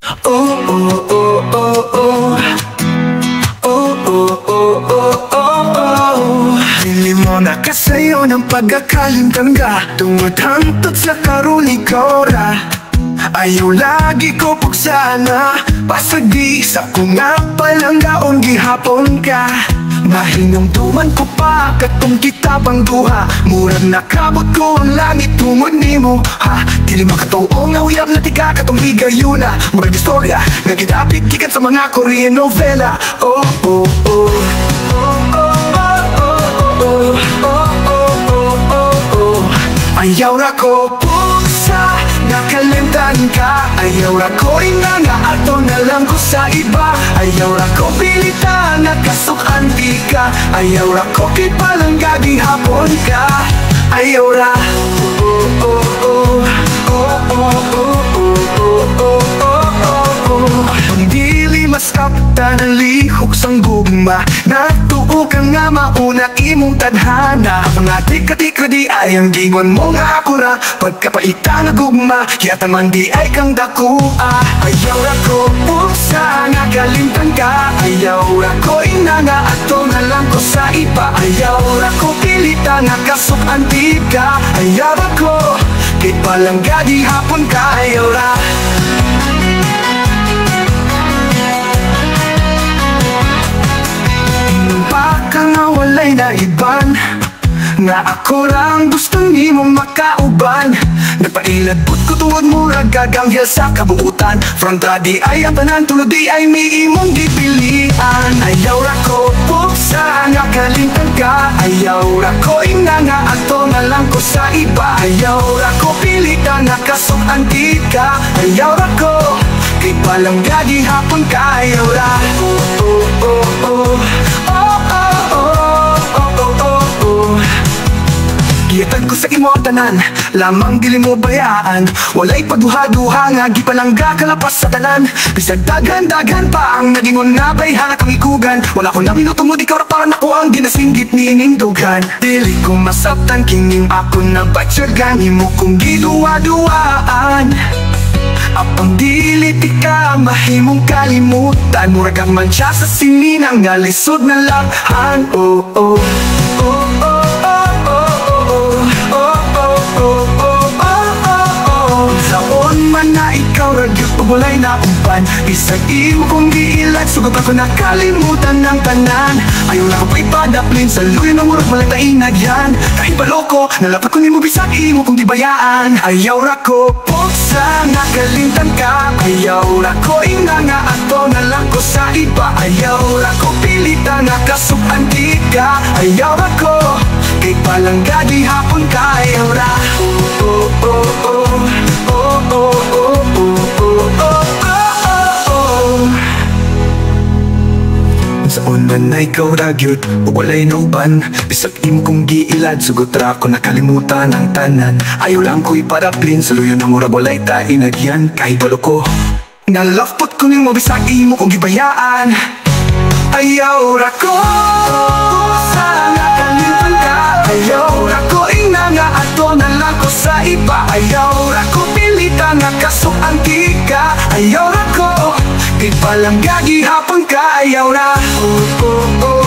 Oh, oh, oh, oh, oh. Oh, oh, oh, oh, oh, oh. Pili mo na kasayo ng pagkakalimtan ka, tumutantot sa karulikora. Ayaw lagi ko pugsana, pasagi sa kung nga palang gaon gihapon ka. Mahinong tuman ko pa, katong kita pang duha. Murag nakabot ko ang langit tungod nimo, ha? Dili makatuong nga uyab na tika katong higayuna. Murag istorya, nga gidapit gikan sa mga Korean novela. Oh, oh, oh. Ayaw ra ko pugsa, nakalimtan ka. Ayaw ra ko ina nga ato na lang ko sa iba. Ayaw ra ko pilita, nakasukan di ka. Ayaw ra ko kipalang gabi hapon ka. Ayaw ra oh, oh, oh, oh, oh, oh, oh, oh, oh, oh. Ang dili mas kapta na lihok sang gugma. Natuo ka nga mauna imong tadhana. Ang atik-atik na di ay ang gingon mo nga ako ra. Pagkapaita na gugma, yata man di ay kang dakua. Ayaw ra ko pugsa, nga kalimtan ka. Ayaw ra ko ina nga ato na lang ko sa iba. Ayaw ra ko pilita, nga kasukan di ka. Ayaw ra ko kay palang gadi hapon ka. Ayaw ra baka nga walay na iban, nga ako lang gusto nimo makauban. Nagpailabot ko tuwag mo ragaganghil sa kabuutan. Fronta di ay ang tanan, tulad di ay may imong dipilian. Ayaw ra ko pugsa, nga kalimtan ka. Ayaw ra ko ina nga ato na lang ko sa iba. Ayaw ra ko pilita, nga kasukan di ka. Ayaw ra ko kay palang gadi hapon ka. Ayaw ra oh, oh, oh, oh. Giyatan ko sa imo ang tanan, lamang dili mo bayaan. Walay paduha-duha nga gipalangga kalapas sa tanan. Bisag daghan-daghan pa ang nagingon nga bayhan kang ikugan. Wala ko na minuto mo, di ka raparan ako ang ginasinggit ni inindugan. Dili ko masabtan kining ako na batsyagan. Himo kong giduwa-duwaan, apang dili di ka mahimong kalimutan. Murag ang mansya sa sininang nga lisod na lakhan. Oh, oh, oh, oh. Saon man na ikaw ragyot o walay na umpan, isang imo kong giilat, sugat ako nakalimutan ng tanan. Ayaw na ko pa ipadaplin sa luyo na murag walang tainag yan. Kahit baloko, nalapat ko nimo bisag imo kong dibayaan. Ayaw ra ko pugsa, nakalimtan ka. Ayaw ra ko ina nga ato na lang ko sa iba. Ayaw ra ko pilita, nakasukan di ka. Ayaw ra ko kay palang gadi hapon ka. Ayaw ra oh, oh, oh, oh. Oh, oh, oh, oh, oh, oh, oh, oh. Saon man na ikaw ragyot o walay nauban, bisag imo kong giilad, sugot ra ko nakalimutan ang tanan. Ayaw lang ko'y paraplin sa luyo na murag walay tainagyan. Kahit baloko, nalafpot ko nimo bisag imo kong gibayaan. Ayaw ra ko sa nakalimutan ka. Ayaw ra ko ina nga ato na lang ko sa iba. Ayaw ra ko pilita, nga kasukan di ka. Ayaw ra ko kay palang gagi hapon ka. Ayaw ra oh, oh, oh.